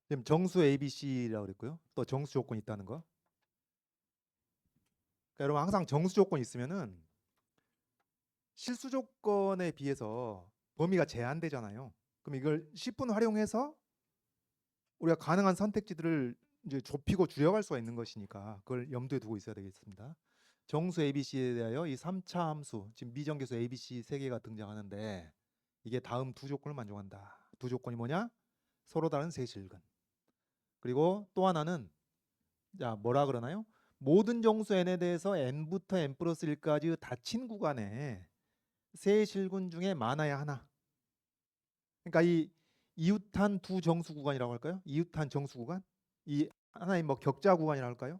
지금 정수 ABC라고 그랬고요. 또 정수 조건이 있다는 거. 그러니까 여러분 항상 정수 조건이 있으면은 실수 조건에 비해서 범위가 제한되잖아요. 그럼 이걸 10분 활용해서 우리가 가능한 선택지들을 이제 좁히고 줄여갈 수가 있는 것이니까 그걸 염두에 두고 있어야 되겠습니다. 정수 ABC에 대하여 이 3차 함수, 지금 미정계수 ABC 세 개가 등장하는데 이게 다음 두 조건을 만족한다. 두 조건이 뭐냐? 서로 다른 세실근. 그리고 또 하나는 자 뭐라 그러나요? 모든 정수 n에 대해서 n부터 n 플러스 1까지 닫힌 구간에 세실근 중에 많아야 하나. 그러니까 이 이웃한 두 정수 구간이라고 할까요? 이웃한 정수 구간? 이 하나의 뭐 격자 구간이라고 할까요?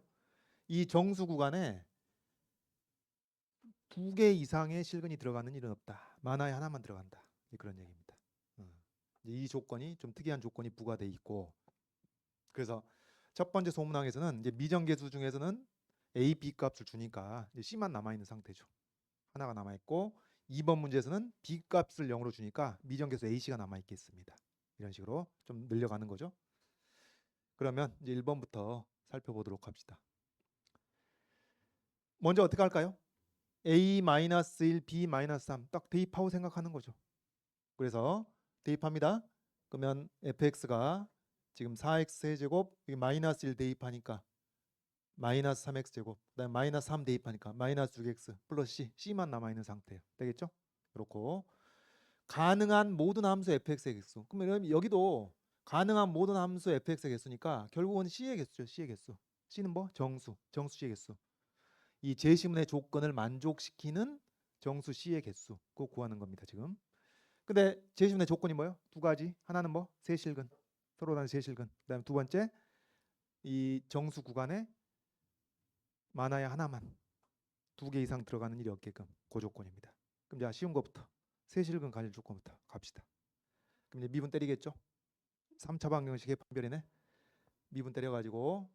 이 정수 구간에 두 개 이상의 실근이 들어가는 일은 없다. 많아야 하나만 들어간다. 그런 얘기입니다. 이 조건이 좀 특이한 조건이 부과돼 있고, 그래서 첫 번째 소문항에서는 이제 미정계수 중에서는 A, B 값을 주니까 이제 C만 남아 있는 상태죠. 하나가 남아 있고 2번 문제에서는 B 값을 0으로 주니까 미정계수 AC가 남아 있겠습니다. 이런 식으로 좀 늘려가는 거죠. 그러면 이제 1번부터 살펴보도록 합시다. 먼저 어떻게 할까요? A-1, B-3 딱 대입하고 생각하는 거죠. 그래서 대입합니다. 그러면 fx가 지금 4x 세제곱 마이너스 1 대입하니까 마이너스 3x 제곱, 그다음 마이너스 3 대입하니까 마이너스 6x 플러스 c만 남아 있는 상태예요. 되겠죠? 그렇고 가능한 모든 함수 fx의 개수. 그러면 여기도 가능한 모든 함수 fx의 개수니까 결국은 c의 개수죠. c의 개수. c는 뭐? 정수. 정수 c의 개수. 이 제시문의 조건을 만족시키는 정수 c의 개수. 그거 구하는 겁니다, 지금. 근데 제시문의 조건이 뭐예요? 두 가지. 하나는 뭐? 세실근. 서로 다른 세실근. 그다음에 두 번째 이 정수 구간에 많아야 하나만. 두 개 이상 들어가는 일이 없게끔 그 조건입니다. 그럼 자 쉬운 것부터 세실근 가질 조건부터 갑시다. 그럼 이제 미분 때리겠죠? 3차 방정식의 판별이네. 미분 때려가지고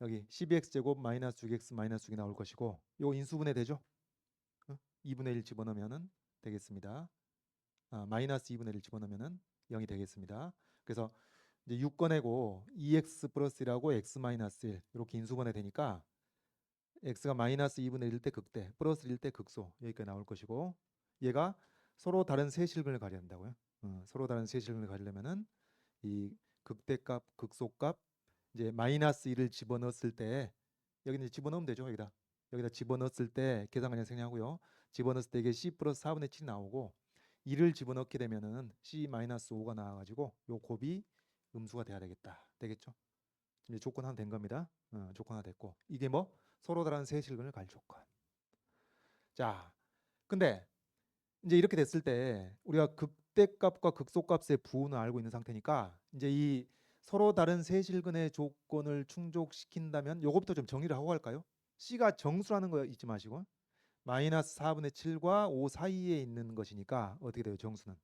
여기 12x제곱 마이너스 6x 마이너스 6이 나올 것이고 요 인수분해 되죠? 2분의 1 집어넣으면 되겠습니다. 마이너스 2분의 1 집어넣으면 0이 되겠습니다. 그래서 이제 6 꺼내고 2x 플러스 1하고 x 마이너스 1 이렇게 인수분해 되니까 x가 마이너스 2분의 1일 때 극대, 플러스 1일 때 극소 여기까지 나올 것이고 얘가 서로 다른 세실근을 가져야 한다고요. 서로 다른 세실근을 가지려면은 이 극대값, 극소값 이제 마이너스 1을 집어넣었을 때 여기 이제 집어넣으면 되죠. 여기다 집어넣었을 때 계산 그냥 생략하고요. 집어넣었을 때 이게 c 플러스 4분의 7이 나오고 1을 집어넣게 되면은 c 마이너스 5가 나와가지고 요 곱이 음수가 돼야 되겠다. 되겠죠? 이제 조건 하나 된 겁니다. 조건 하나 됐고 이게 뭐 서로 다른 세실근을 갈 조건. 자, 근데 이제 이렇게 됐을 때 우리가 극대값과 극소값의 부호는 알고 있는 상태니까 이제 이 서로 다른 세실근의 조건을 충족시킨다면 요것부터 좀 정리를 하고 갈까요? C가 정수라는 거 잊지 마시고 마이너스 4분의 7과 5 사이에 있는 것이니까 어떻게 돼요? 정수는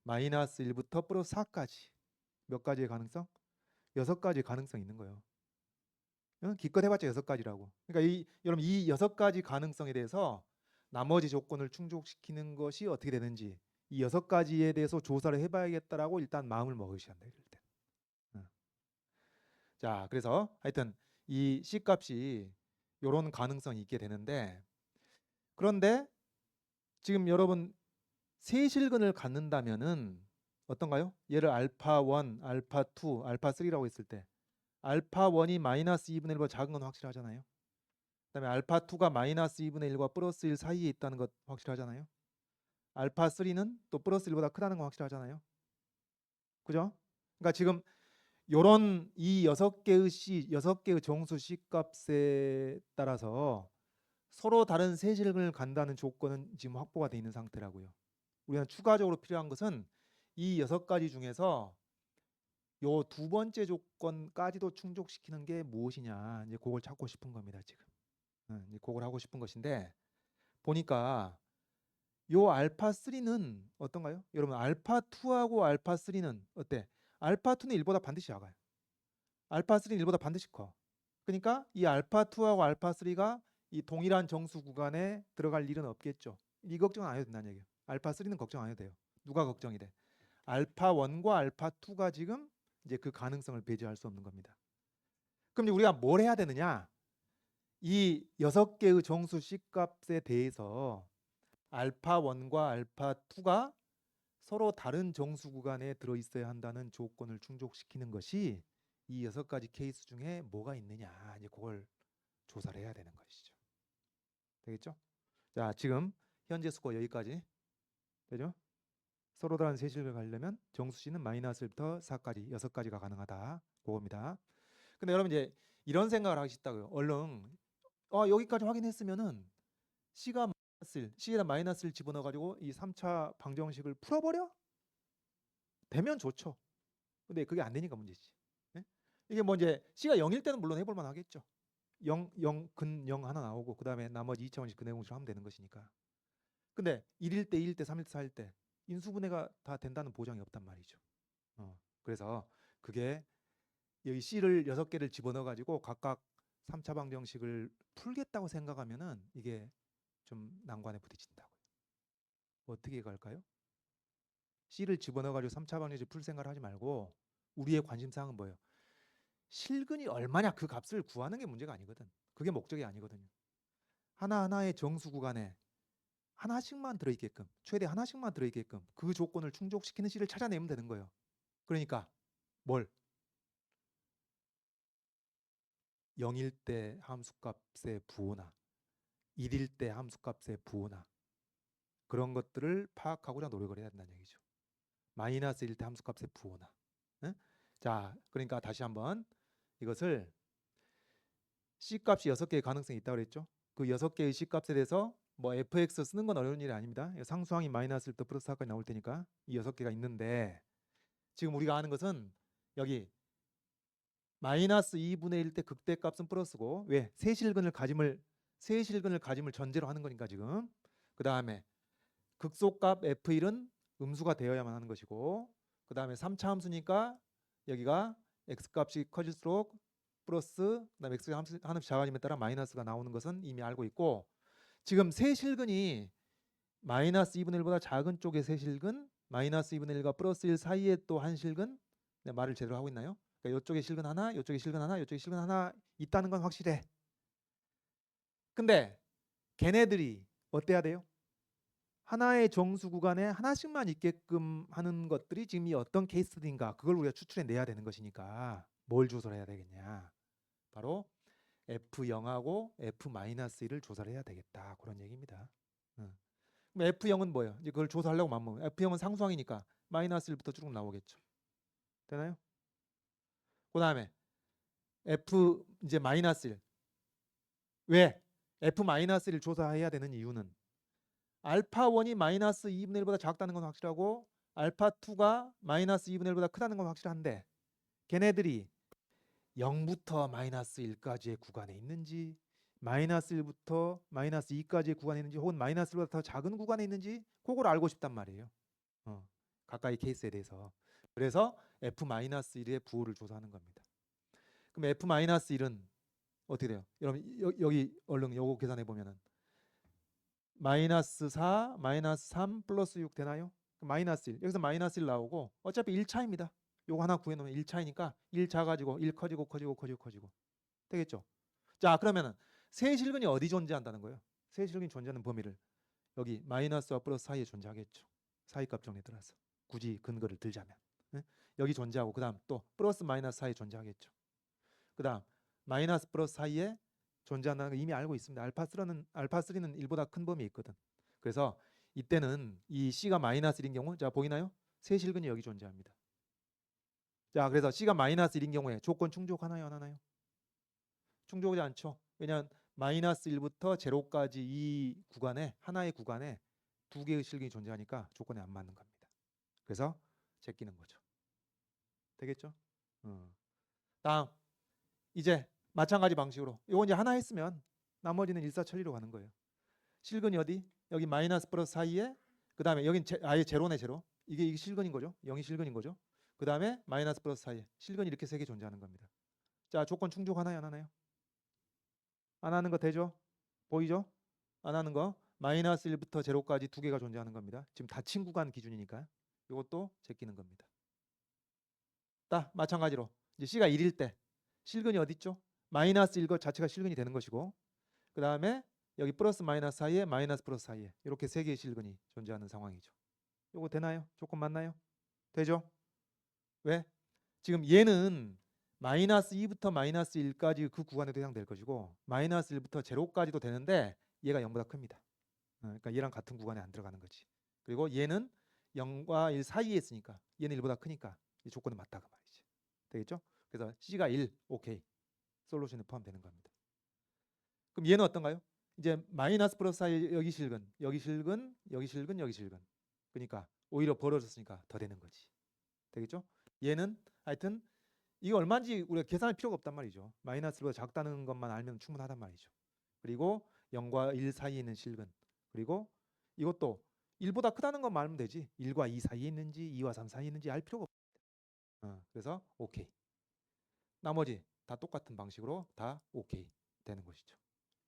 마이너스 1부터 플러스 4까지 몇 가지의 가능성? 6가지의 가능성이 있는 거예요. 기껏 해봤자 6가지라고. 그러니까 여러분 이 6가지 가능성에 대해서 나머지 조건을 충족시키는 것이 어떻게 되는지 이 6가지에 대해서 조사를 해봐야겠다라고 일단 마음을 먹으셔야 한다. 이럴 때. 자, 그래서 하여튼 이 C 값이 이런 가능성이 있게 되는데 그런데 지금 여러분 세실근을 갖는다면은 어떤가요? 얘를 알파 1, 알파 2, 알파 3라고 했을 때 알파 1이 마이너스 2분의 1보다 작은 건 확실하잖아요. 그다음에 알파 2가 마이너스 2분의 1과 플러스 1 사이에 있다는 것 확실하잖아요. 알파 3는 또 플러스 1보다 크다는 건 확실하잖아요. 그죠? 그러니까 지금 요런 이 6개의 정수 C 값에 따라서 서로 다른 세실근을 간다는 조건은 지금 확보가 돼 있는 상태라고요. 우리는 추가적으로 필요한 것은 이 6가지 중에서 요 두 번째 조건까지도 충족시키는 게 무엇이냐 이제 그걸 찾고 싶은 겁니다 지금. 이제 그걸 하고 싶은 것인데 보니까 요 알파 3는 어떤가요? 여러분 알파 2하고 알파 3는 어때? 알파 2는 1보다 반드시 작아요. 알파 3는 1보다 반드시 커. 그러니까 이 알파 2하고 알파 3가 이 동일한 정수 구간에 들어갈 일은 없겠죠. 이 걱정은 안 해도 된다는 얘기예요. 알파 3는 걱정 안 해도 돼요. 누가 걱정이 돼? 알파 1과 알파 2가 지금 이제 그 가능성을 배제할 수 없는 겁니다. 그럼 이제 우리가 뭘 해야 되느냐? 이 6개의 정수 C값에 대해서 알파 1과 알파 2가 서로 다른 정수 구간에 들어 있어야 한다는 조건을 충족시키는 것이 이 6가지 케이스 중에 뭐가 있느냐, 이제 그걸 조사를 해야 되는 것이죠. 되겠죠? 자, 지금 현재 스코어 여기까지 되죠? 서로 다른 세실을 가려면 정수 C는 -1부터 4까지 6가지가 가능하다. 그겁니다. 근데 여러분 이제 이런 생각을 하기 쉽다고요. 얼른 여기까지 확인했으면은 C가 -1, C에다 -1을 집어넣어 가지고 이 3차 방정식을 풀어버려? 되면 좋죠. 근데 그게 안 되니까 문제지. 네? 이게 뭐 이제 C가 0일 때는 물론 해볼 만 하겠죠. 0, 0, 근 0 하나 나오고 그 다음에 나머지 2차원식 근해 공식을 하면 되는 것이니까. 근데 1일 때, 2일 때, 3일 때, 4일 때 인수분해가 다 된다는 보장이 없단 말이죠. 그래서 그게 여기 C를 6개를 집어넣어 가지고 각각 3차 방정식을 풀겠다고 생각하면은 이게 좀 난관에 부딪힌다고요. 어떻게 갈까요? C를 집어넣어 가지고 3차 방정식 풀 생각을 하지 말고 우리의 관심사항은 뭐예요? 실근이 얼마냐, 그 값을 구하는 게 문제가 아니거든. 그게 목적이 아니거든요. 하나하나의 정수 구간에 하나씩만 들어있게끔, 최대 하나씩만 들어있게끔 그 조건을 충족시키는 C를 찾아내면 되는 거예요. 그러니까 뭘? 0일 때 함수값의 부호나 1일 때 함수값의 부호나 그런 것들을 파악하고자 노력을 해야 된다는 얘기죠. -1일 때 함수값의 부호나. 응? 자, 그러니까 다시 한번 이것을 C값이 6개의 가능성이 있다고 그랬죠. 그 6개의 C값에 대해서 뭐 fx 쓰는 건 어려운 일이 아닙니다. 상수항이 -1부터 플러스 4까지 나올 테니까 이 6개가 있는데 지금 우리가 아는 것은 여기 -2분의 1 때 극대값은 플러스고, 왜? 세실근을 가짐을 전제로 하는 거니까 지금. 그 다음에 극소값 f1은 음수가 되어야만 하는 것이고, 그 다음에 3차 함수니까 여기가 x값이 커질수록 플러스, 그다음에 x가 하나씩 작아짐에 따라 마이너스가 나오는 것은 이미 알고 있고, 지금 세실근이 -2분의 1보다 작은 쪽의 세실근, -2분의 1과 플러스 1 사이에 또 한 실근, 말을 제대로 하고 있나요? 그러니까 이쪽에 실근 하나, 이쪽에 실근 하나, 이쪽에 실근 하나 있다는 건 확실해. 근데 걔네들이 어때야 돼요? 하나의 정수 구간에 하나씩만 있게끔 하는 것들이 지금 이 어떤 케이스인가, 그걸 우리가 추출해 내야 되는 것이니까 뭘 조사를 해야 되겠냐? 바로 F0하고 F-1을 조사를 해야 되겠다, 그런 얘기입니다. 그럼 F0은 뭐예요? 이제 그걸 조사하려고 마음먹으면 F0은 상수항이니까 -1부터 쭉 나오겠죠. 되나요? 그 다음에 F 이제 -1. 왜? F-1를 조사해야 되는 이유는 알파1이 -2분의 1보다 작다는 건 확실하고 알파2가 -2분의 1보다 크다는 건 확실한데, 걔네들이 0부터 -1까지의 구간에 있는지, -1부터 -2까지의 구간에 있는지, 혹은 -1보다 더 작은 구간에 있는지, 그걸 알고 싶단 말이에요. 가까이 케이스에 대해서. 그래서 F-1의 부호를 조사하는 겁니다. 그럼 F-1은 어떻게 돼요? 여러분 여기 얼른 요거 계산해 보면은 -4, -3 플러스 6 되나요? -1 여기서 -1 나오고 어차피 1차입니다. 요거 하나 구해놓으면 1차이니까 1 작아지고 1 커지고 커지고 되겠죠? 자, 그러면은 세실근이 어디 존재한다는 거예요? 세실근이 존재하는 범위를 여기 마이너스와 플러스 사이에 존재하겠죠. 사이값 정리에 따라서 굳이 근거를 들자면 여기 존재하고, 그 다음 또 플러스 마이너스 사이에 존재하겠죠. 그 다음 마이너스 플러스 사이에 존재한다는 거 이미 알고 있습니다. 알파3는 1보다 큰 범위에 있거든. 그래서 이때는 이 C가 -1인 경우, 자 보이나요? 세실근이 여기 존재합니다. 자, 그래서 C가 -1인 경우에 조건 충족하나요, 안 하나요? 충족하지 않죠. 왜냐하면 -1부터 제로까지 이 구간에, 하나의 구간에 2개의 실근이 존재하니까 조건에 안 맞는 겁니다. 그래서 제끼는 거죠. 되겠죠? 다음 이제 마찬가지 방식으로 이거 이제 하나 했으면 나머지는 일사천리로 가는 거예요. 실근이 어디? 여기 마이너스 플러스 사이에, 그 다음에 여긴 아예 제로네, 제로. 이게 실근인 거죠. 0이 실근인 거죠. 그 다음에 마이너스 플러스 사이에 실근이 이렇게 3개 존재하는 겁니다. 자, 조건 충족하나요, 안 하나요? 안 하는 거 되죠? 보이죠? 안 하는 거. -1부터 제로까지 2개가 존재하는 겁니다. 지금 닫힌 구간 기준이니까. 이것도 제끼는 겁니다. 딱 마찬가지로 이제 C가 1일 때 실근이 어디 있죠? 마이너스 1것 자체가 실근이 되는 것이고, 그 다음에 여기 플러스 마이너스 사이에 마이너스 플러스 사이에 이렇게 세 개의 실근이 존재하는 상황이죠. 이거 되나요? 조건 맞나요? 되죠? 왜? 지금 얘는 마이너스 2부터 마이너스 1까지 그 구간에 해당될 것이고, 마이너스 1부터 제로까지도 되는데 얘가 0보다 큽니다. 그러니까 얘랑 같은 구간에 안 들어가는 거지. 그리고 얘는 0과 1 사이에 있으니까 얘는 1보다 크니까 이 조건은 맞다 그 말이지. 되겠죠? 그래서 C가 1, 오케이. 솔루션에 포함되는 겁니다. 그럼 얘는 어떤가요? 이제 마이너스 플러스 사이 여기 실근, 여기 실근, 여기 실근, 여기 실근. 그러니까 오히려 벌어졌으니까 더 되는 거지. 되겠죠? 얘는 하여튼 이게 얼마인지 우리가 계산할 필요가 없단 말이죠. 마이너스보다 작다는 것만 알면 충분하단 말이죠. 그리고 0과 1 사이에 있는 실근. 그리고 이것도 1보다 크다는 것만 알면 되지. 1과 2 사이에 있는지 2와 3 사이에 있는지 알 필요가 없어요. 그래서 오케이. 나머지 다 똑같은 방식으로 다 오케이 되는 것이죠.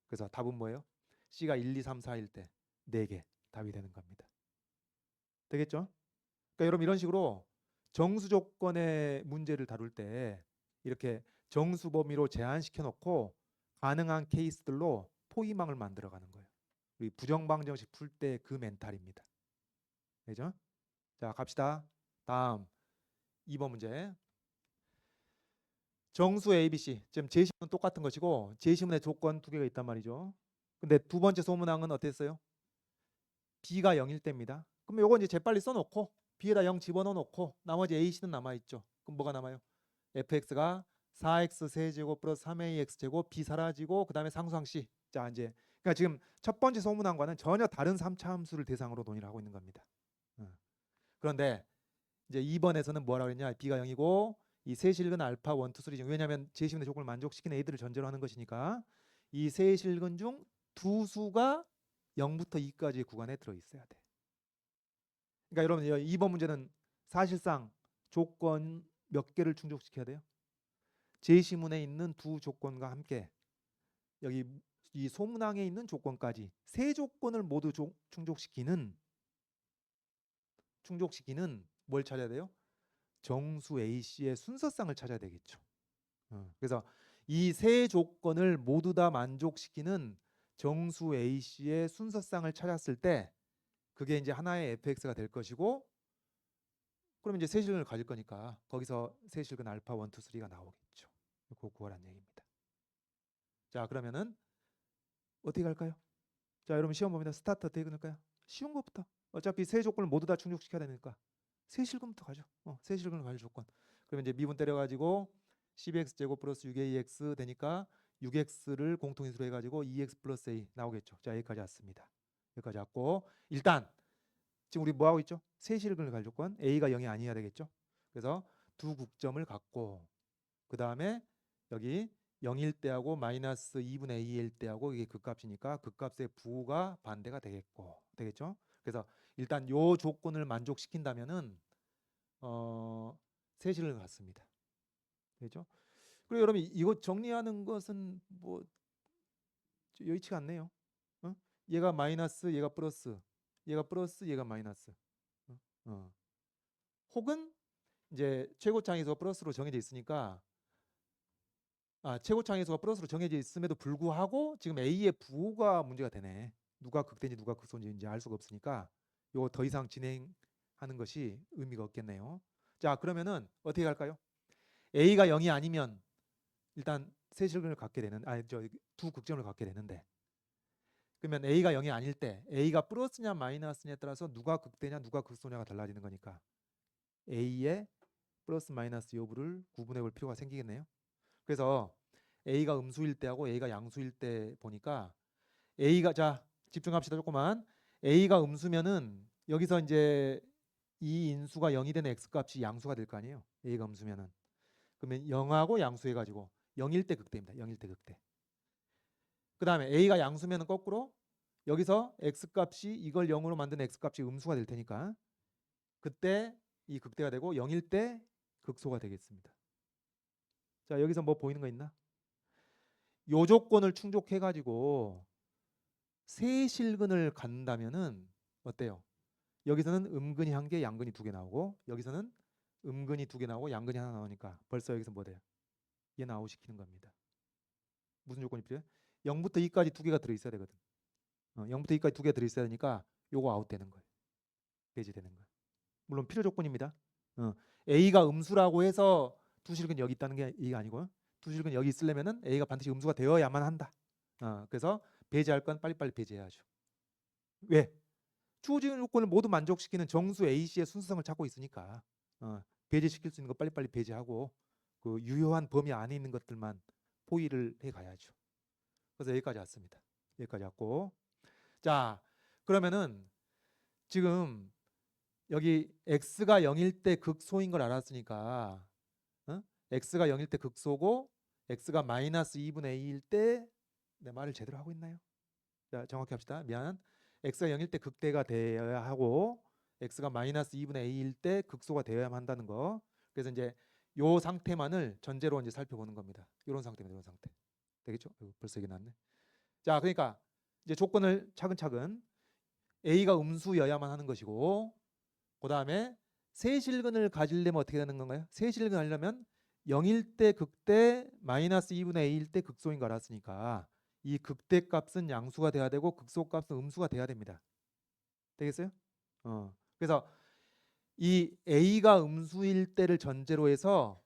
그래서 답은 뭐예요? C가 1, 2, 3, 4일 때 4개 답이 되는 겁니다. 되겠죠? 그러니까 여러분 이런 식으로 정수 조건의 문제를 다룰 때 이렇게 정수 범위로 제한시켜 놓고 가능한 케이스들로 포위망을 만들어가는 거예요. 우리 부정방정식 풀 때 그 멘탈입니다. 그죠? 자, 갑시다. 다음 2번 문제. 정수 ABC. 지금 제시문은 똑같은 것이고 제시문에 조건 2개가 있단 말이죠. 근데 두 번째 소문항은 어땠어요? B가 0일 때입니다. 그럼 요거 이제 재빨리 써놓고 B에다 0 집어넣어 놓고 나머지 AC는 남아있죠. 그럼 뭐가 남아요? fx가 4x 세제곱 플러스 3ax 제곱 B 사라지고 그 다음에 상수항 C. 자 이제 그러니까 지금 첫 번째 소문항과는 전혀 다른 3차 함수를 대상으로 논의를 하고 있는 겁니다. 그런데 이제 2번에서는 뭐라고 했냐? B가 0이고 이 세실근 알파 1, 2, 3 중 왜냐하면 제시문의 조건을 만족시키는 A들을 전제로 하는 것이니까 이 세실근 중 두 수가 0부터 2까지 구간에 들어있어야 돼. 그러니까 여러분 2번 문제는 사실상 조건 몇 개를 충족시켜야 돼요? 제시문에 있는 두 조건과 함께 여기 이 소문항에 있는 조건까지 세 조건을 모두 충족시키는 뭘 찾아야 돼요? 정수 AC의 순서쌍을 찾아야 되겠죠. 그래서 이 세 조건을 모두 다 만족시키는 정수 AC의 순서쌍을 찾았을 때 그게 이제 하나의 fx가 될 것이고 그러면 이제 세실근을 가질 거니까 거기서 세실근 알파 1, 2, 3가 나오겠죠. 그거 구하라는 얘기입니다. 자 그러면은 어떻게 갈까요? 자 여러분 시험 봅니다. 스타트 어떻게 끊을까요? 쉬운 것부터. 어차피 세 조건을 모두 다 충족시켜야 되니까 세실근부터 가죠. 세실근을 가질 조건. 그러면 이제 미분 때려가지고 12x 제곱 플러스 6ax 되니까 6x를 공통인수로 해가지고 2x 플러스 a 나오겠죠. 자 여기까지 왔습니다. 여기까지 왔고 일단 지금 우리 뭐 하고 있죠? 세실근을 갈 조건 a가 0이 아니어야 되겠죠. 그래서 두 국점을 갖고 그 다음에 여기 0일 때하고 마이너스 2분의 a일 때하고 이게 극값이니까 극값의 부가 반대가 되겠죠. 그래서 일단 요 조건을 만족시킨다면은 세실을 갖습니다. 되죠? 그리고 여러분 이거 정리하는 것은 뭐 여의치가 않네요. 얘가 마이너스, 얘가 플러스, 얘가 플러스, 얘가 마이너스. 혹은 이제 최고차항에서 플러스로 정해져 있으니까 최고차항에서가 플러스로 정해져 있음에도 불구하고 지금 A의 부호가 문제가 되네. 누가 극대인지 누가 극소인지 알 수가 없으니까 이거 더 이상 진행하는 것이 의미가 없겠네요. 자 그러면은 어떻게 할까요? A가 0이 아니면 일단 세실근을 갖게 되는 두 극점을 갖게 되는데 그러면 A가 0이 아닐 때 A가 플러스냐 마이너스냐에 따라서 누가 극대냐 누가 극소냐가 달라지는 거니까 A의 플러스 마이너스 여부를 구분해 볼 필요가 생기겠네요. 그래서 A가 음수일 때하고 A가 양수일 때 보니까 A가 자 집중합시다 조금만. A가 음수면은 여기서 이제 이 인수가 0이 되는 x값이 양수가 될 거 아니에요. A가 음수면은 그러면 0하고 양수해가지고 0일 때 극대입니다. 0일 때 극대. 그 다음에 A가 양수면은 거꾸로 여기서 x값이 이걸 0으로 만든 x값이 음수가 될 테니까 그때 이 극대가 되고 0일 때 극소가 되겠습니다. 자 여기서 뭐 보이는 거 있나? 요 조건을 충족해가지고 세실근을 갖는다면은 어때요? 여기서는 음근이 1개, 양근이 2개 나오고 여기서는 음근이 2개 나오고 양근이 하나 나오니까 벌써 여기서 뭐 돼요? 얘는 아웃시키는 겁니다. 무슨 조건이 필요해? 0부터 2까지 2개가 들어있어야 되거든. 0부터 2까지 2개 들어있어야 되니까 요거 아웃되는 거예요. 배제되는 거예요. 물론 필요 조건입니다. A가 음수라고 해서 두실근 여기 있다는 게 이게 아니고요. 두실근 여기 있으려면은 A가 반드시 음수가 되어야만 한다. 그래서 배제할 건 빨리빨리 배제해야죠. 왜? 주어진 요건을 모두 만족시키는 정수 A씨의 순수성을 찾고 있으니까 배제시킬 수 있는 거 빨리빨리 배제하고 그 유효한 범위 안에 있는 것들만 포위를 해가야죠. 그래서 여기까지 왔습니다. 여기까지 왔고, 자 그러면은 지금 여기 x가 0일 때 극소인 걸 알았으니까 x가 0일 때 극소고 x가 마이너스 2분의 a일 때 내 말을 제대로 하고 있나요? 자, 정확히 합시다. 미안. x가 0일 때 극대가 되어야 하고 x가 마이너스 2분의 a일 때 극소가 되어야만 한다는 거. 그래서 이제 요 상태만을 전제로 이제 살펴보는 겁니다. 이런 상태입니다. 이런 상태. 되겠죠? 벌써 이게 났네. 자, 그러니까 이제 조건을 차근차근 a가 음수여야만 하는 것이고 그 다음에 세실근을 가지려면 어떻게 되는 건가요? 세실근 하려면 0일 때 극대 마이너스 2분의 a일 때 극소인 거 알았으니까 이 극대 값은 양수가 돼야 되고 극소 값은 음수가 돼야 됩니다. 되겠어요? 그래서 이 a가 음수일 때를 전제로 해서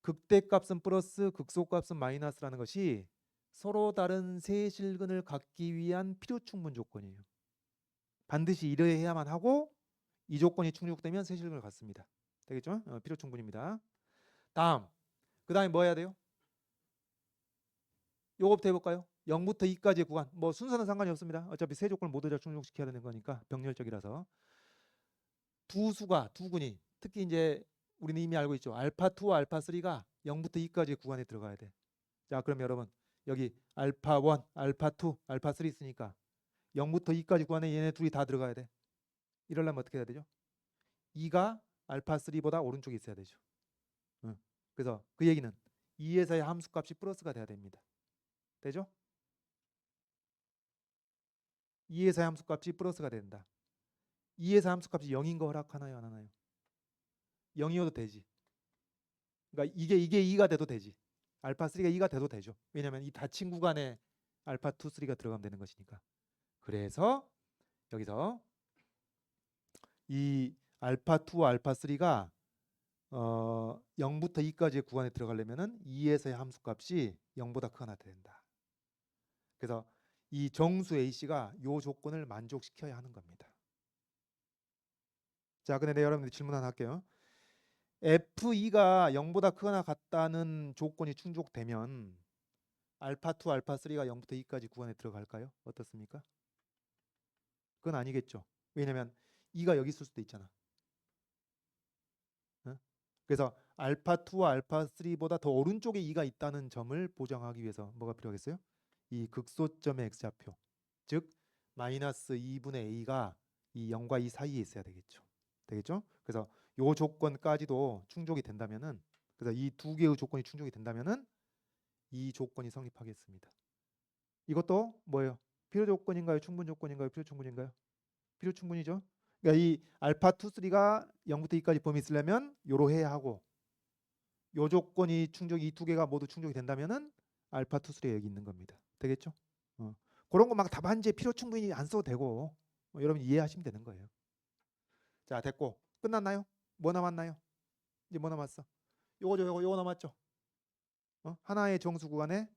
극대 값은 플러스 극소 값은 마이너스라는 것이 서로 다른 세실근을 갖기 위한 필요 충분 조건이에요. 반드시 이래야만 하고 이 조건이 충족되면 세실근을 갖습니다. 되겠죠? 필요 충분입니다. 다음, 그 다음에 뭐 해야 돼요? 요거부터 해볼까요? 0부터 2까지의 구간. 뭐 순서는 상관이 없습니다. 어차피 세 조건을 모두 다 충족시켜야 되는 거니까 병렬적이라서 두 수가 두 군이 특히 이제 우리는 이미 알고 있죠. 알파2와 알파3가 0부터 2까지의 구간에 들어가야 돼. 자, 그럼 여러분 여기 알파1, 알파2, 알파3 있으니까 0부터 2까지 구간에 얘네 둘이 다 들어가야 돼. 이러려면 어떻게 해야 되죠? 2가 알파3보다 오른쪽에 있어야 되죠. 그래서 그 얘기는 2에서의 함수값이 플러스가 돼야 됩니다. 되죠? 2에서의 함수값이 플러스가 된다. 2에서 함수값이 0인 거 허락하나요? 안 하나요? 0이어도 되지. 그러니까 이게 2가 돼도 되지. 알파3가 2가 돼도 되죠. 왜냐하면 이 닫힌 구간에 알파2, 3가 들어가면 되는 것이니까. 그래서 여기서 이 알파2와 알파3가 0부터 2까지의 구간에 들어가려면은 2에서의 함수값이 0보다 크거나 된다. 그래서 이 정수 A씨가 이 조건을 만족시켜야 하는 겁니다. 자, 근데 여러분들 질문 하나 할게요. F2가 0보다 크거나 같다는 조건이 충족되면 알파2, 알파3가 0부터 2까지 구간에 들어갈까요? 어떻습니까? 그건 아니겠죠. 왜냐하면 2가 여기 있을 수도 있잖아. 그래서 알파2와 알파3보다 더 오른쪽에 2가 있다는 점을 보장하기 위해서 뭐가 필요하겠어요? 이 극소점의 x좌표, 즉 마이너스 2분의 a가 이 0과 2 사이에 있어야 되겠죠. 되겠죠? 그래서 요 조건까지도 충족이 된다면은, 그래서 이 두 개의 조건이 충족이 된다면은 이 조건이 성립하겠습니다. 이것도 뭐예요? 필요 조건인가요? 충분 조건인가요? 필요 충분인가요? 필요 충분이죠. 그러니까 이 알파2, 3가 0부터 2까지 범위 있으려면 요로 해야 하고, 요 조건이 충족이 이 두 개가 모두 충족이 된다면은 알파2, 3가 여기 있는 겁니다. 되겠죠? 그런 거 막 답안지에 필요 충분히 안 써도 되고 여러분 이해하시면 되는 거예요. 자, 됐고 끝났나요? 뭐 남았나요? 이제 뭐 남았어? 요거죠. 요거 남았죠. 하나의 정수 구간에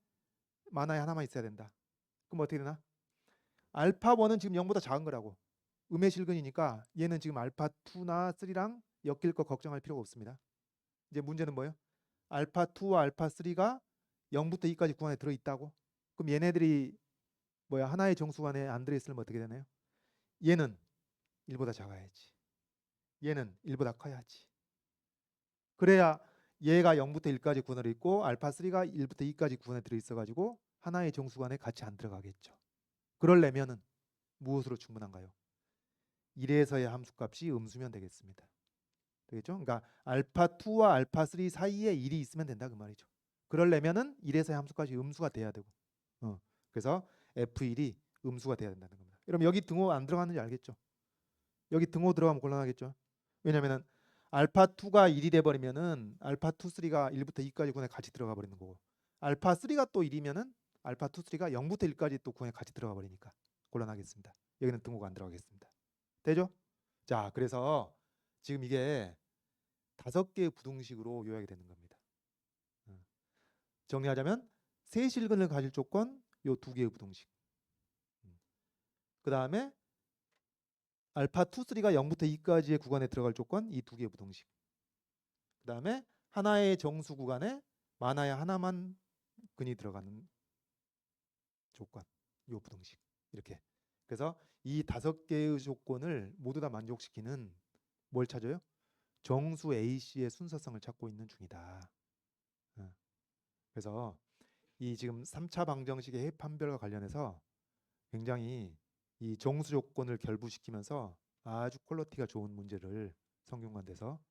만화에 하나만 있어야 된다. 그럼 어떻게 되나? 알파1은 지금 0보다 작은 거라고. 음의 실근이니까 얘는 지금 알파2나 3랑 엮일 거 걱정할 필요가 없습니다. 이제 문제는 뭐예요? 알파2와 알파3가 0부터 2까지 구간에 들어있다고? 그럼 얘네들이 뭐야? 하나의 정수 구간에 안 들어있으면 어떻게 되나요? 얘는 1보다 작아야지. 얘는 1보다 커야지. 그래야 얘가 0부터 1까지 구간에 있고 알파3가 1부터 2까지 구간에 들어있어가지고 하나의 정수관에 같이 안 들어가겠죠. 그러려면은 무엇으로 충분한가요? 1에서의 함수값이 음수면 되겠습니다. 되겠죠? 그러니까 알파2와 알파3 사이에 1이 있으면 된다 그 말이죠. 그러려면은 1에서의 함수값이 음수가 돼야 되고 그래서 F1이 음수가 돼야 된다는 겁니다. 여러분 여기 등호 안 들어갔는지 알겠죠? 여기 등호 들어가면 곤란하겠죠. 왜냐면은 알파 2가 1이 돼 버리면은 알파 2, 3가 1부터 2까지 구간에 같이 들어가 버리는 거고, 알파 3가 또 1이면은 알파 2, 3가 0부터 1까지 또 구간에 같이 들어가 버리니까 곤란하겠습니다. 여기는 등호가 안 들어가겠습니다. 되죠? 자, 그래서 지금 이게 5개의 부등식으로 요약이 되는 겁니다. 정리하자면 세실근을 가질 조건 요 2개의 부등식. 그 다음에 알파 2, 3가 0부터 2까지의 구간에 들어갈 조건 이 2개의 부등식. 그 다음에 하나의 정수 구간에 많아야 하나만 근이 들어가는 조건, 요 부등식. 이렇게. 그래서 이 5개의 조건을 모두 다 만족시키는 뭘 찾아요? 정수 AC의 순서성을 찾고 있는 중이다. 그래서 이 지금 3차 방정식의 해판별과 관련해서 굉장히 이 정수 조건을 결부시키면서 아주 퀄리티가 좋은 문제를 성균관대에서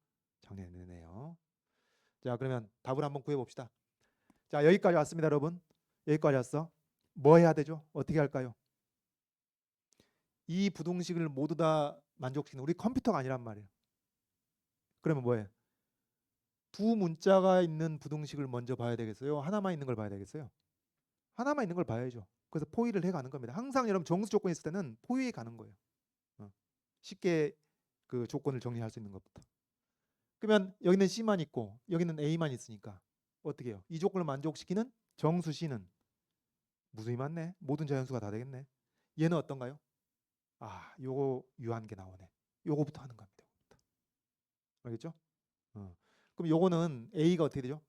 작년에 내네요. 자, 그러면 답을 한번 구해봅시다. 자, 여기까지 왔습니다, 여러분. 여기까지 왔어. 뭐 해야 되죠? 어떻게 할까요? 이 부등식을 모두 다 만족시키는, 우리 컴퓨터가 아니란 말이에요. 그러면 뭐예요? 두 문자가 있는 부등식을 먼저 봐야 되겠어요? 하나만 있는 걸 봐야 되겠어요? 하나만 있는 걸 봐야죠. 그래서 포위를 해가는 겁니다. 항상 여러분 정수 조건이 있을 때는 포위해 가는 거예요. 쉽게 그 조건을 정리할 수 있는 것부터. 그러면 여기는 C만 있고 여기는 A만 있으니까 어떻게 해요? 이 조건을 만족시키는 정수 C는 무수히 많네. 모든 자연수가 다 되겠네. 얘는 어떤가요? 아, 요거 유한계 나오네. 요거부터 하는 겁니다. 요거부터. 알겠죠? 그럼 요거는 A가 어떻게 되죠?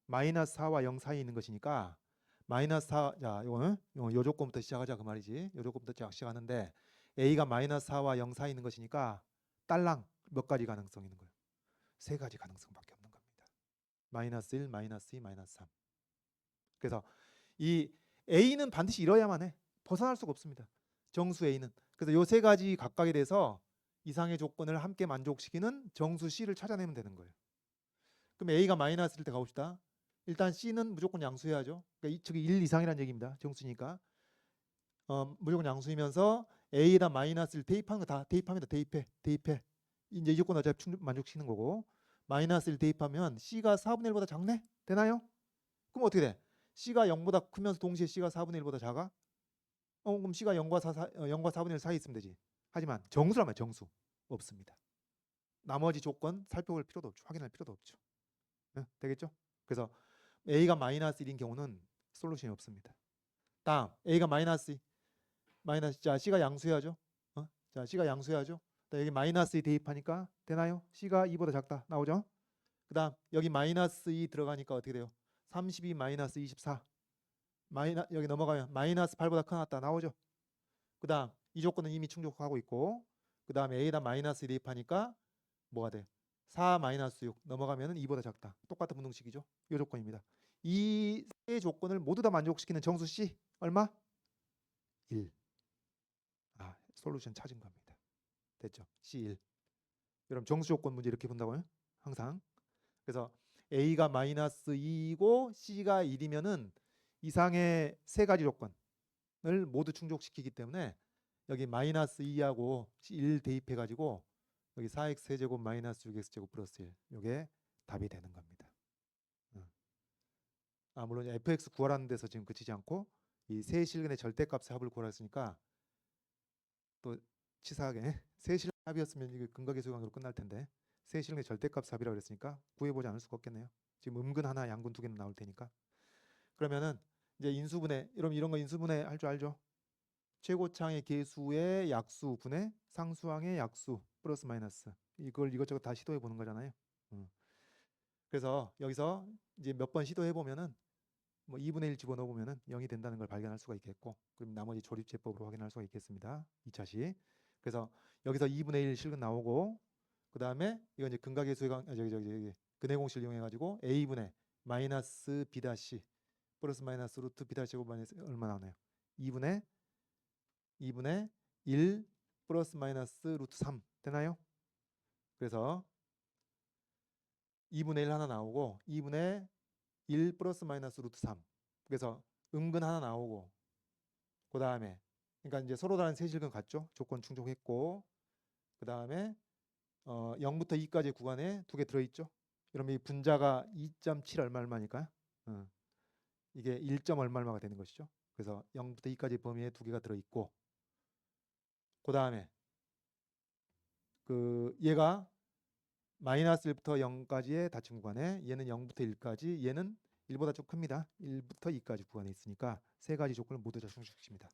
마이너스 4와 0 사이에 있는 것이니까 마이너스 4, 자, 요거는 요 조건부터 시작하자 그 말이지. 요 조건부터 시작하는데 A가 마이너스 4와 0 사이에 있는 것이니까 딸랑 몇 가지 가능성이 있는 거예요? 3가지 가능성밖에 없는 겁니다. 마이너스 1, 마이너스 2, 마이너스 3. 그래서 이 A는 반드시 이뤄야만 해. 벗어날 수가 없습니다. 정수 A는. 그래서 요 3가지 각각에 대해서 이상의 조건을 함께 만족시키는 정수 C를 찾아내면 되는 거예요. 그럼 A가 마이너스일 때 가봅시다. 일단 C는 무조건 양수해야죠. 그러니까 저기 1 이상이라는 얘기입니다. 정수니까. 무조건 양수이면서 A에다 마이너스를 대입하는 거 다 대입합니다. 대입해. 이제 이 조건 어차피 만족시키는 거고, 마이너스를 대입하면 C가 4분의 1보다 작네? 되나요? 그럼 어떻게 돼? C가 0보다 크면서 동시에 C가 4분의 1보다 작아? 그럼 C가 0과 4분의 1 사이에 있으면 되지. 하지만 정수란 말이야. 정수. 없습니다. 나머지 조건 살펴볼 필요도 없죠. 확인할 필요도 없죠. 네? 되겠죠? 그래서 A가 마이너스 1인 경우는 솔루션이 없습니다. 다음 A가 마이너스 자 C가 양수해야죠. 자 C가 양수해야죠. 여기 마이너스 2 대입하니까 되나요? C가 2보다 작다 나오죠. 그 다음 여기 마이너스 2 들어가니까 어떻게 돼요? 32 마이너스 24 여기 넘어가면 마이너스 8보다 크다 나오죠. 그 다음 이 조건은 이미 충족하고 있고, 그 다음에 A에다 마이너스 2 대입하니까 뭐가 돼? 4 마이너스 6 넘어가면 2보다 작다. 똑같은 분동식이죠. 이 조건입니다. 이 세 조건을 모두 다 만족시키는 정수 C 얼마? 1. 솔루션 찾은 겁니다. 됐죠? C1. 여러분 정수 조건 문제 이렇게 본다고요? 항상. 그래서 A가 마이너스 2이고 C가 1이면은 이상의 3가지 조건을 모두 충족시키기 때문에 여기 마이너스 2하고 1 대입해가지고 여기 4x 세제곱 마이너스 6x 제곱 플러스 1 이게 답이 되는 겁니다. 물론 fx 구하라는 데서 지금 그치지 않고 이 세실근의 절대값의 합을 구하라 했으니까 또 치사하게 세실근 합이었으면 이게 근각계수관으로 끝날 텐데 세실근의 절대값 합이라고 그랬으니까 구해보지 않을 수가 없겠네요. 지금 음근 하나 양근 2개는 나올 테니까. 그러면은 이제 인수분해, 여러분 이런 거 인수분해 할 줄 알죠? 최고창의 계수의 약수 분의 상수항의 약수 플러스 마이너스, 이걸 이것저것 다 시도해 보는 거잖아요. 그래서 여기서 이제 몇 번 시도해 보면은 뭐 2분의 1 집어넣어 보면은 0이 된다는 걸 발견할 수가 있겠고, 그럼 나머지 조립제법으로 확인할 수가 있겠습니다. 2차식. 그래서 여기서 2분의 1 실근 나오고, 그 다음에 이거 이제 근각계수의 저기 근해공식을 이용해 가지고 a분의 마이너스 b 다시 플러스 마이너스 루트 b 다시 제곱 마이너스 얼마 나오나요? 2분의 1 플러스 마이너스 루트 3 되나요? 그래서 2분의 1 하나 나오고 2분의 1 플러스 마이너스 루트 3. 그래서 음근 하나 나오고, 그 다음에 그러니까 이제 서로 다른 세실근 같죠? 조건 충족했고, 그 다음에 0부터 2까지 구간에 두 개 들어있죠. 그러면 이 분자가 2.7 얼마 얼마니까 이게 1. 얼마 얼마가 되는 것이죠. 그래서 0부터 2까지 범위에 두 개가 들어있고, 그 다음에 얘가 마이너스 1부터 0까지의 닫힌 구간에 얘는 0부터 1까지, 얘는 1보다 좀 큽니다. 1부터 2까지 구간에 있으니까 세 가지 조건을 모두 다 충족시킵니다.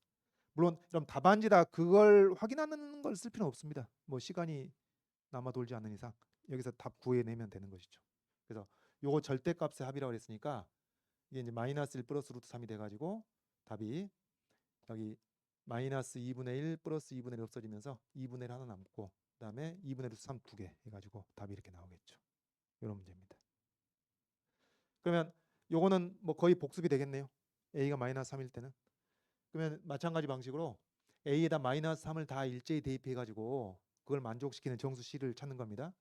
물론 그럼 답안지다 그걸 확인하는 걸 쓸 필요는 없습니다. 뭐 시간이 남아 돌지 않는 이상 여기서 답 구해내면 되는 것이죠. 그래서 요거 절대값의 합이라고 했으니까 이게 이제 마이너스 1 플러스 루트 3이 돼가지고 답이 여기 마이너스 2분의 1 플러스 2분의 1 없어지면서 2분의 1 하나 남고, 그 다음에 2분의 루트 3 두 개 해가지고 답이 이렇게 나오겠죠. 이런 문제입니다. 그러면 요거는 뭐 거의 복습이 되겠네요. A가 마이너스 3일 때는. 그러면 마찬가지 방식으로 A에다 마이너스 3을 다 일제히 대입해가지고 그걸 만족시키는 정수 C를 찾는 겁니다.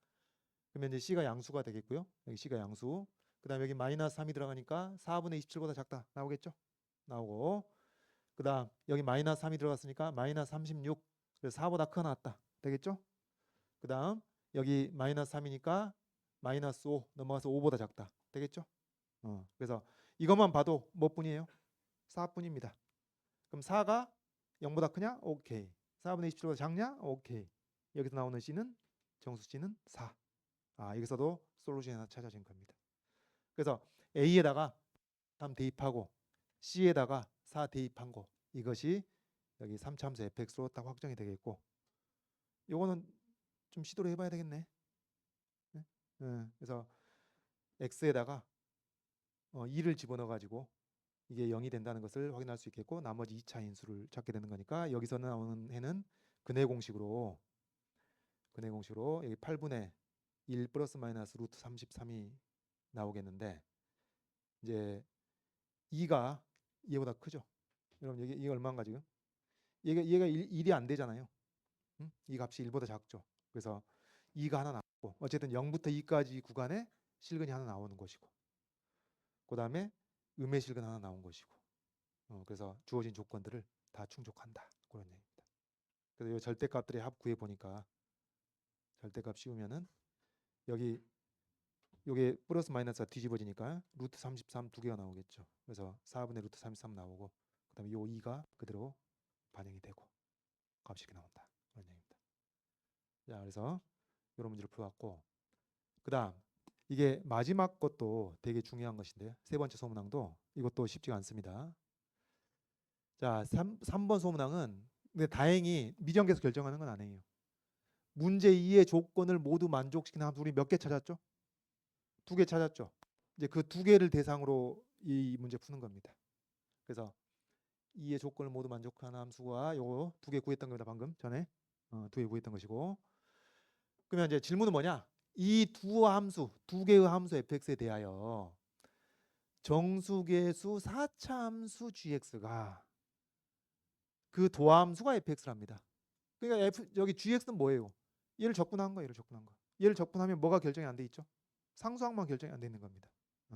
그러면 이제 C가 양수가 되겠고요. 여기 C가 양수. 그 다음에 여기 마이너스 3이 들어가니까 4분의 27보다 작다 나오겠죠. 나오고, 그 다음 여기 마이너스 3이 들어갔으니까 마이너스 36, 그래서 4보다 크거나 같다 되겠죠. 그 다음 여기 마이너스 3이니까 마이너스 5 넘어가서 5보다 작다 되겠죠. 그래서 이것만 봐도 몇 분이에요? 4분입니다. 그럼 4가 0보다 크냐? 오케이. 4분의 27보다 작냐? 오케이. 여기서 나오는 C는, 정수 C는 4. 여기서도 솔루션이 하나 찾아진 겁니다. 그래서 A에다가 3 대입하고 C에다가 4 대입한 거, 이것이 여기 3차함수 fx로 딱 확정이 되겠고, 요거는 좀 시도를 해봐야 되겠네. 네? 그래서 x에다가 2를 집어넣어 가지고 이게 0이 된다는 것을 확인할 수 있겠고, 나머지 2차 인수를 찾게 되는 거니까 여기서 나오는 해는 근해 공식으로 여기 8분의 1 플러스 마이너스 루트 33이 나오겠는데, 이제 2가 얘보다 크죠. 여러분 이게 얼마인가 지금? 얘가 1이 안 되잖아요. 이 값이 1보다 작죠. 그래서 2가 하나 나왔고, 어쨌든 0부터 2까지 구간에 실근이 하나 나오는 것이고, 그 다음에 음의 실근 하나 나온 것이고, 그래서 주어진 조건들을 다 충족한다, 그런 얘기입니다. 그래서 이 절대값들의 합 구해 보니까 절대값 씌우면은 여기 요게 플러스 마이너스가 뒤집어지니까 루트 33 두 개가 나오겠죠. 그래서 4분의 루트 33 나오고, 그 다음에 요 2가 그대로 반영이 되고 값이 이렇게 나온다, 그런 얘기입니다. 자, 그래서 이런 문제를 풀어왔고, 그 다음 이게 마지막 것도 되게 중요한 것인데요. 세 번째 소문항도 이것도 쉽지가 않습니다. 자, 3번 소문항은 근데 다행히 미정계에서 결정하는 건 아니에요. 문제 2의 조건을 모두 만족시키는 함수 우리 몇 개 찾았죠? 2개 찾았죠. 이제 그 2개를 대상으로 이 문제 푸는 겁니다. 그래서 2의 조건을 모두 만족하는 함수와 요거 2개 구했던 겁니다. 방금 전에 2개 구했던 것이고, 그러면 이제 질문은 뭐냐? 이 두 개의 함수 fx에 대하여 정수계수 4차 함수 gx가 그 도함수가 fx랍니다. 그러니까 여기 gx는 뭐예요? 얘를 적분한 거예요. 얘를 적분하면 뭐가 결정이 안 돼 있죠? 상수항만 결정이 안 돼 있는 겁니다.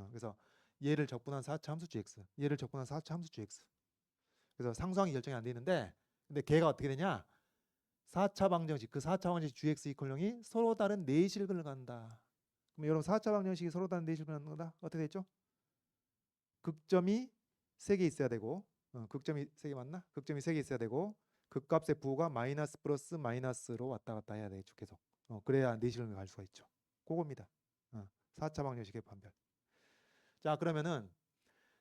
그래서 얘를 적분한 4차 함수 gx, 얘를 적분한 4차 함수 gx. 그래서 상수항이 결정이 안 돼 있는데, 근데 걔가 어떻게 되냐? 4차 방정식, 그 4차 방정식 gx 이퀄 0이 서로 다른 내실근을 갖는다. 그럼 여러분 4차 방정식이 서로 다른 내실근을 갖는다. 어떻게 됐죠? 극점이 3개 있어야 되고, 극점이 3개 맞나? 극점이 3개 있어야 되고, 극값의 부호가 마이너스 플러스 마이너스로 왔다 갔다 해야 되겠죠. 계속. 그래야 내실근을 갈 수가 있죠. 그겁니다. 4차 방정식의 판별. 자, 그러면은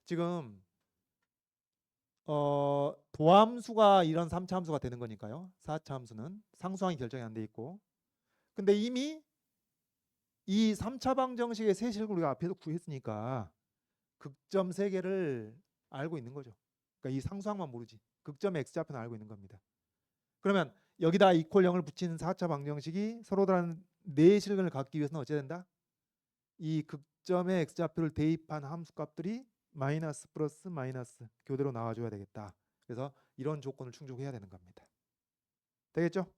지금 도함수가 이런 3차 함수가 되는 거니까요. 4차 함수는 상수항이 결정이 안 돼 있고, 근데 이미 이 3차 방정식의 세실을 우리가 앞에서 구했으니까 극점 3개를 알고 있는 거죠. 그러니까 이 상수항만 모르지 극점의 x좌표는 알고 있는 겁니다. 그러면 여기다 이퀄 0을 붙이는 4차 방정식이 서로 다른 내실근을 갖기 위해서는 어찌해야 된다? 이 극점의 x좌표를 대입한 함수값들이 마이너스 플러스 마이너스 교대로 나와줘야 되겠다. 그래서 이런 조건을 충족해야 되는 겁니다. 되겠죠?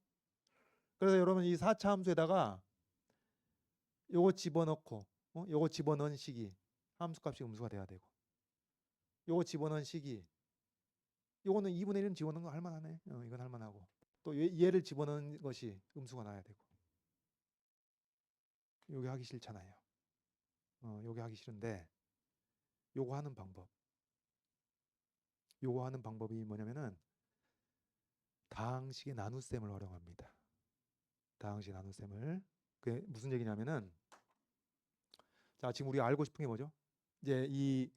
그래서 여러분 이 4차 함수에다가 요거 집어넣고 요거 집어넣은 식이 함수값이 음수가 돼야 되고, 요거 집어넣은 식이 요거는 2분의 1은 집어넣은 거 할만하네. 이건 할만하고, 또 얘를 집어넣는 것이 음수가 나야 되고. 요게 하기 싫잖아요. 요게 하기 싫은데 요거 하는 방법이 뭐냐면은 다항식의 나눗셈을 활용합니다. 다항식 나눗셈을. 그게 무슨 얘기냐면은, 자, 지금 우리가 알고 싶은 게 뭐죠? 이제 이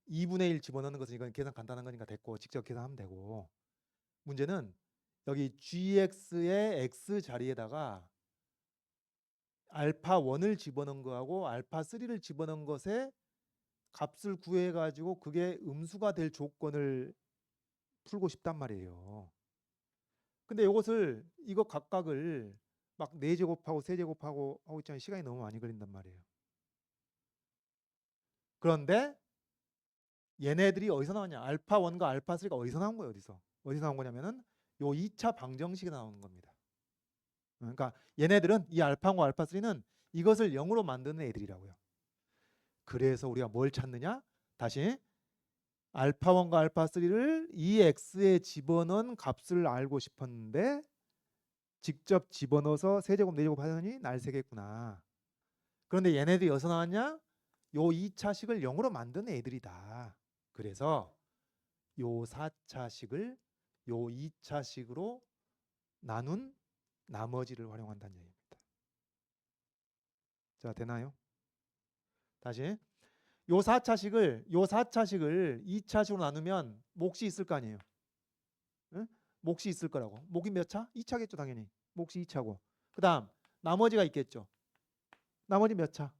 2분의 1 집어넣는 것은 이건 계산 간단한 거니까 됐고 직접 계산하면 되고, 문제는 여기 gx의 x 자리에다가 알파 1을 집어넣은 거하고 알파 3를 집어넣은 것에 값을 구해 가지고 그게 음수가 될 조건을 풀고 싶단 말이에요. 근데 이거 각각을 막 4제곱하고 3제곱하고 하고 있잖아요. 시간이 너무 많이 걸린단 말이에요. 그런데 얘네들이 어디서 나왔냐? 알파 1과 알파 3가 어디서 나온 거예요? 어디서 나온 거냐면은 요 2차 방정식에 나오는 겁니다. 그러니까 얘네들은 이 알파 1과 알파 3는 이것을 0으로 만드는 애들이라고요. 그래서 우리가 뭘 찾느냐? 다시 알파 1과 알파 3를 이 x에 집어넣은 값을 알고 싶었는데 직접 집어넣어서 3제곱 4제곱 하더니 날새겠구나. 그런데 얘네들이 어디서 나왔냐? 요 2차식을 0으로 만든 애들이다. 그래서 요 4차식을 요 2차식으로 나눈 나머지를 활용한다는 얘기입니다. 자, 되나요? 다시 요 4차식을 2차식으로 나누면 몫이 있을 거 아니에요. 응? 몫이 있을 거라고. 몫이 몇 차? 2차겠죠, 당연히. 몫이 2차고. 그다음 나머지가 있겠죠. 나머지 몇 차?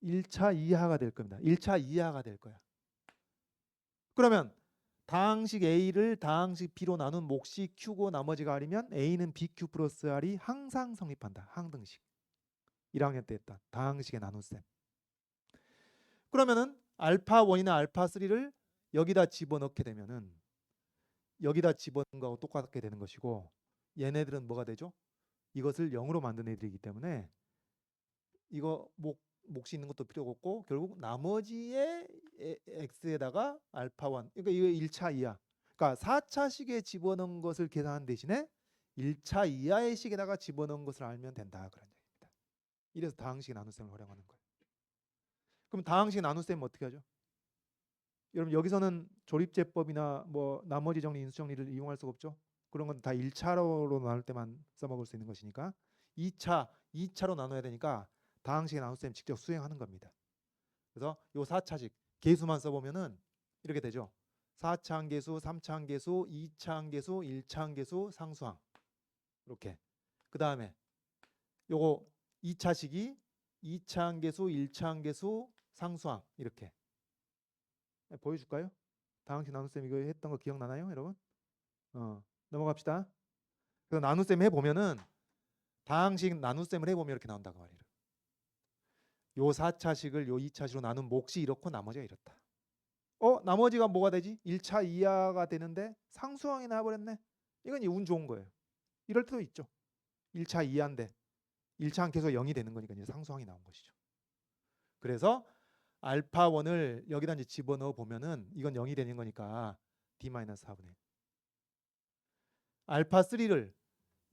1차 이하가 될 겁니다. 1차 이하가 될 거야. 그러면 다항식 A를 다항식 B로 나눈 몫이 Q고 나머지가 R이면 A는 BQ 플러스 R이 항상 성립한다. 항등식. 1학년 때 했던 다항식의 나눗셈. 그러면은 알파 1이나 알파 3를 여기다 집어넣게 되면은 여기다 집어넣은 거하고 똑같게 되는 것이고, 얘네들은 뭐가 되죠? 이것을 0으로 만든 애들이기 때문에 이거 몫이 있는 것도 필요가 없고 결국 나머지의 x에다가 알파 1, 그러니까 이거 1차 이하, 그러니까 4차식에 집어넣은 것을 계산한 대신에 1차 이하의 식에다가 집어넣은 것을 알면 된다, 그런 얘기입니다. 이래서 다항식 나눗셈을 활용하는 거예요. 그럼 다항식 나눗셈은 어떻게 하죠? 여러분 여기서는 조립제법이나 뭐 나머지 정리, 인수 정리를 이용할 수가 없죠. 그런 건 다 1차로 나눌 때만 써먹을 수 있는 것이니까 2차로 나눠야 되니까 다항식의 나눗셈 직접 수행하는 겁니다. 그래서 요 4차식 계수만 써보면은 이렇게 되죠. 4차 항계수, 3차 항계수, 2차 항계수, 1차 항계수, 상수항. 이렇게. 그 다음에 요거 2차식이 2차 항계수, 1차 항계수, 상수항. 이렇게. 보여줄까요? 다항식 나눗셈 이거 했던 거 기억나나요, 여러분? 넘어갑시다. 그래서 나눗셈 해보면은 다항식 나눗셈을 해보면 이렇게 나온다고 말이에요. 요 4차식을 요 2차식으로 나눈 몫이 이렇고 나머지가 이렇다. 나머지가 뭐가 되지? 1차 이하가 되는데 상수항이 나와버렸네. 이건 운 좋은 거예요. 이럴 때도 있죠. 1차 이하인데 1차 항계수가 0이 되는 거니까 이제 상수항이 나온 것이죠. 그래서 알파 1을 여기다 이제 집어넣어 보면은 이건 0이 되는 거니까 D-4분의 1. 알파 3를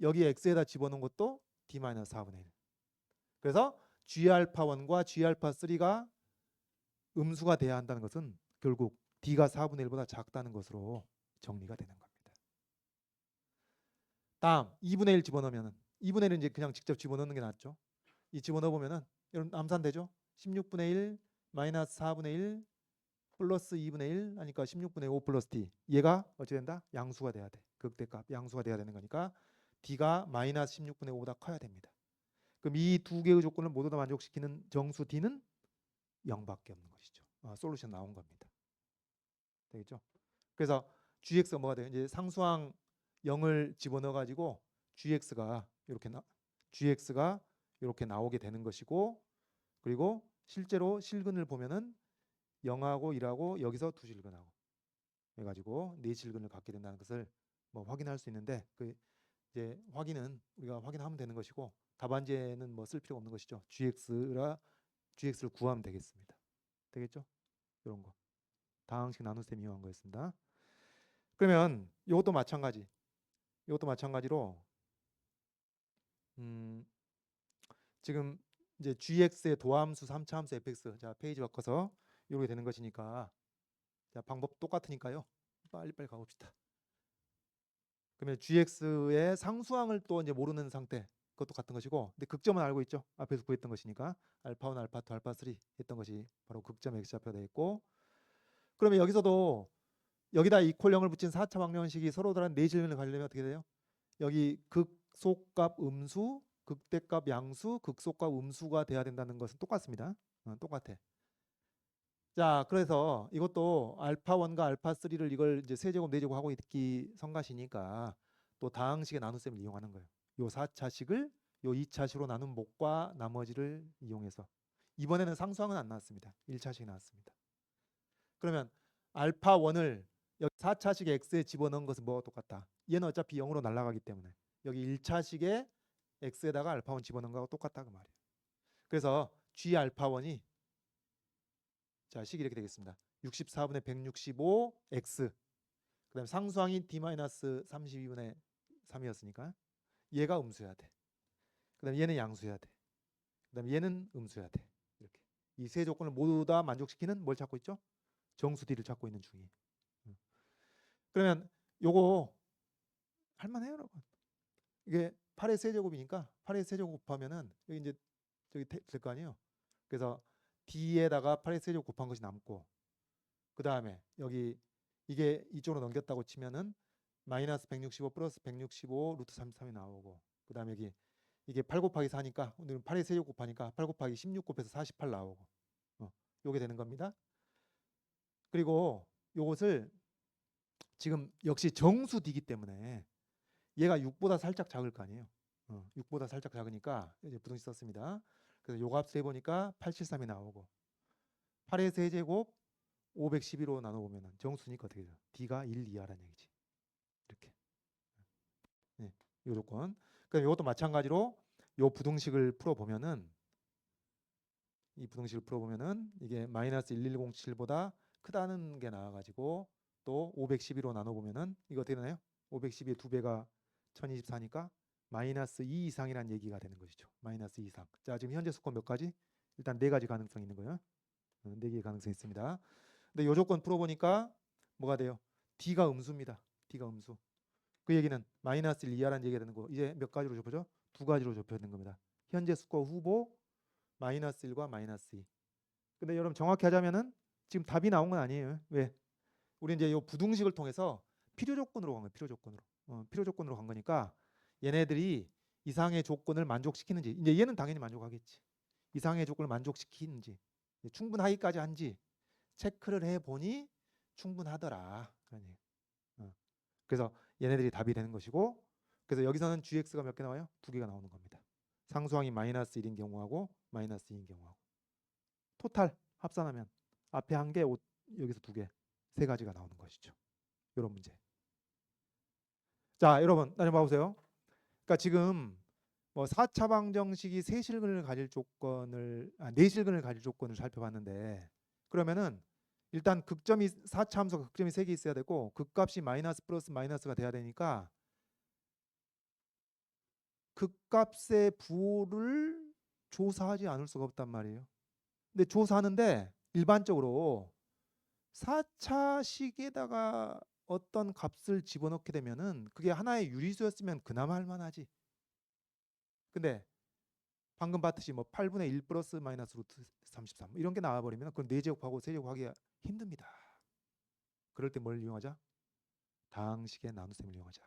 여기 x에다 집어넣은 것도 D-4분의 1. 그래서 G알파1과 G알파3가 음수가 돼야 한다는 것은 결국 D가 4분의 1보다 작다는 것으로 정리가 되는 겁니다. 다음 2분의 1 집어넣으면 2분의 1은 이제 그냥 직접 집어넣는 게 낫죠. 이 집어넣어 보면은 여러분 암산되죠? 16분의 1 마이너스 4분의 1 플러스 2분의 1 하니까 16분의 5 플러스 D. 얘가 어찌 된다? 양수가 돼야 돼. 극대값 양수가 돼야 되는 거니까 D가 마이너스 16분의 5보다 커야 됩니다. 그럼 이 두 개의 조건을 모두 다 만족시키는 정수 D는 0밖에 없는 것이죠. 솔루션 나온 겁니다. 되겠죠? 그래서 GX가 뭐가 돼요? 이제 상수항 0을 집어넣어 가지고 GX가 이렇게 나오게 되는 것이고, 그리고 실제로 실근을 보면은 0하고 1하고 여기서 두 실근하고 해가지고 네 실근을 갖게 된다는 것을 뭐 확인할 수 있는데, 그 이제 확인은 우리가 확인하면 되는 것이고 답안지에는 뭐 쓸 필요가 없는 것이죠. GX를 구하면 되겠습니다. 되겠죠? 이런 거 다항식 나눗셈 이용한 거였습니다. 그러면 이것도 마찬가지. 이것도 마찬가지로 지금 이제 gx의 도함수 3차 함수 fx. 자, 페이지 바꿔서 이렇게 되는 것이니까 자, 방법 똑같으니까요. 빨리빨리 가봅시다. 그러면 gx의 상수항을 또 이제 모르는 상태, 그것도 같은 것이고, 근데 극점은 알고 있죠. 앞에서 구했던 것이니까 알파 1, 알파 2, 알파 3 했던 것이 바로 극점 x좌표가 되어 있고, 그러면 여기서도 여기다 이퀄형을 붙인 4차 방정식이 서로 다른 네 질문을 가려면 어떻게 돼요? 여기 극소값 음수, 극대값 양수, 극소값 음수가 돼야 된다는 것은 똑같습니다. 똑같아. 자, 그래서 이것도 알파 1과 알파 3를 이걸 이제 세제곱, 네제곱 하고 있기 성가시니까 또 다항식의 나눗셈을 이용하는 거예요. 요 4차식을 요 2차식으로 나눈 목과 나머지를 이용해서. 이번에는 상수항은 안 나왔습니다. 1차식이 나왔습니다. 그러면 알파 1을 여기 4차식 x에 집어넣은 것은 뭐가 똑같다? 얘는 어차피 0으로 날아가기 때문에 여기 1차식에 x에다가 알파 1 집어넣은 거하고 똑같다 그 말이에요. 그래서 g 알파 1이 자, 식이 이렇게 되겠습니다. 64분의 165 x. 그다음 상수항이 d-32분의 3이었으니까 얘가 음수여야 돼. 그다음 얘는 양수여야 돼. 그다음 얘는 음수여야 돼. 이렇게 이 세 조건을 모두 다 만족시키는 뭘 찾고 있죠? 정수 d를 찾고 있는 중이에요. 그러면 요거 할만해요, 여러분. 이게 8의 세제곱이니까 8의 세제곱 곱하면은 여기 이제 저기 될 거 아니에요. 그래서 d에다가 8의 세제곱 곱한 것이 남고, 그 다음에 여기 이게 이쪽으로 넘겼다고 치면은 마이너스 165 플러스 165 루트 33이 나오고, 그 다음에 여기 이게 8 곱하기 4니까 오늘은 8의 세제곱 곱하니까 8 곱하기 16 곱해서 48 나오고, 요게 되는 겁니다. 그리고 요것을 지금 역시 정수 d이기 때문에 얘가 6보다 살짝 작을 거 아니에요. 6보다 살짝 작으니까 이제 부등식 썼습니다. 그래서 요 값을 해보니까 873이 나오고, 8의 세제곱 512로 나눠보면 정수니까 어떻게 돼요? d가 1 이하라는 얘기지. 이렇게. 네, 요 조건. 그럼 이것도 마찬가지로 요 부등식을 풀어보면은 이 부등식을 풀어보면은 이게 마이너스 11077보다 크다는 게 나와가지고 또 512로 나눠보면은 이거 어떻게 되나요? 512의 2배가 1024니까 마이너스 2 이상이라는 얘기가 되는 것이죠. 마이너스 2 이상. 자, 지금 현재 수건 몇 가지? 일단 4가지 가능성이 있는 거예요. 4개의 가능성이 있습니다. 근데 요 조건 풀어보니까 뭐가 돼요? d가 음수입니다. d가 음수. 그 얘기는 마이너스 1 이하라는 얘기가 되는 거. 이제 몇 가지로 좁혀져? 2가지로 좁혀지는 겁니다. 현재 수거 후보 마이너스 1과 마이너스 2. 근데 여러분 정확히 하자면은 지금 답이 나온 건 아니에요. 왜? 우리 이제 요 부등식을 통해서 필요 조건으로 간 거예요. 필요 조건으로. 필요 조건으로 간 거니까 얘네들이 이상의 조건을 만족시키는지, 이제 얘는 당연히 만족하겠지. 이상의 조건을 만족시키는지, 충분하기까지 한지 체크를 해보니 충분하더라. 그래서 얘네들이 답이 되는 것이고, 그래서 여기서는 gx가 몇 개 나와요? 2개가 나오는 겁니다. 상수항이 마이너스 1인 경우하고 마이너스 2인 경우하고, 토탈 합산하면 앞에 1개, 여기서 2개, 3가지가 나오는 것이죠. 이런 문제. 자, 여러분 나좀 봐보세요. 그러니까 지금 뭐 4차 방정식이 3실근을 가질 조건을 4실근을 가질 조건을 살펴봤는데, 그러면은 일단 극점이 4차 함수가 극점이 3개 있어야 되고 극값이 마이너스 플러스 마이너스가 돼야 되니까 극값의 부호를 조사하지 않을 수가 없단 말이에요. 근데 조사하는데 일반적으로 4차식에다가 어떤 값을 집어넣게 되면은 그게 하나의 유리수였으면 그나마 할만하지. 근데 방금 봤듯이 뭐 8분의 1 플러스 마이너스 루트 33 이런 게 나와버리면 그건 4제곱하고 세제곱하기가 힘듭니다. 그럴 때 뭘 이용하자? 다항식의 나눗셈을 이용하자.